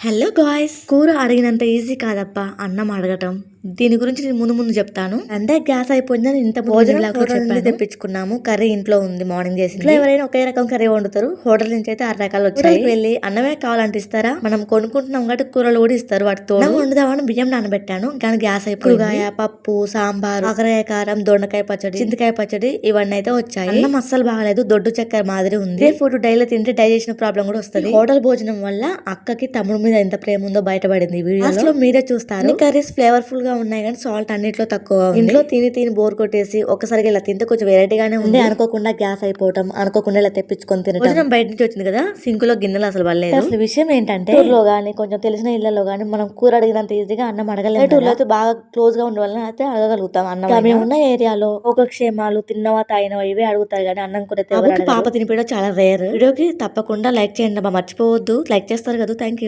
Hello guys, కూర అడిగినంత easy కాదప్ప అన్నం అడగటం. దీని గురించి నేను ముందు చెప్తాను. అంటే గ్యాస్ అయిపోయిందని ఇంత భోజనం తెప్పించుకున్నాము. కర్రీ ఇంట్లో ఉంది, మార్నింగ్ చేసింది. ఇట్లా ఎవరైనా ఒకే రకం కర్రీ వండుతారు. హోటల్ నుంచి అయితే 6 రకాలు వచ్చాయి. వెళ్ళి అన్నమే కావాలంటే ఇస్తారా? మనం కొనుక్కుంటున్నాం కాబట్టి కూరలు కూడా ఇస్తారు. వాటితో వండుదామని బియ్యం నానబెట్టాను, కానీ గ్యాస్ అయిపోయి పప్పు, సాంబార్, కాకరకాయ కారం, దొండకాయ పచ్చడి, చింతకాయ పచ్చడి ఇవన్నీ అయితే వచ్చాయి. అన్నం అస్సలు బాగాలేదు, దొడ్డు చక్కెర మాదిరి ఉంది. ఫుడ్ డైలీ తింటే డైజెషన్ ప్రాబ్లం కూడా వస్తుంది. హోటల్ భోజనం వల్ల అక్కకి తమ్ముడు మీద ఎంత ప్రేమ ఉందో బయటపడింది. వీడియోలో మీరే చూస్తారు. కర్రీస్ ఫ్లేవర్ఫుల్ గా ఉన్నాయి, కానీ సాల్ట్ అన్నిట్లో తక్కువ. ఇంట్లో తిని బోర్ కొట్టేసి ఒక్కసారిగా ఇలా తింటే కొంచెం వెరైటీగానే ఉంది. అనుకోకుండా గ్యాస్ అయిపోవటం, అనుకోకుండా ఇలా తెప్పించుకొని తినడం. భోజనం బయట నుంచి వచ్చింది కదా, సింక్ లో గిన్నెలు అసలు పడలేదు. అసలు విషయం ఏంటంటే ఊర్లో గానీ కొంచెం తెలిసిన ఇళ్లలో గానీ మనం కూర అడిగినంత ఈజీగా అన్నం అడగలేదు. ఊర్లో అయితే బాగా క్లోజ్ గా ఉండే వాళ్ళని అయితే అడగలుగుతాం అన్నం. మేము ఉన్న ఏరియాలో ఒక క్షేమాలు, తిన్నవా తాగినవా ఇవే అడుగుతారు, కానీ అన్నం కూడా పాప తినిపించడం చాలా రేర్. వీడియోకి తప్పకుండా లైక్ చేయండి, మర్చిపోవద్దు. లైక్ చేస్తారు కదా. Thank you.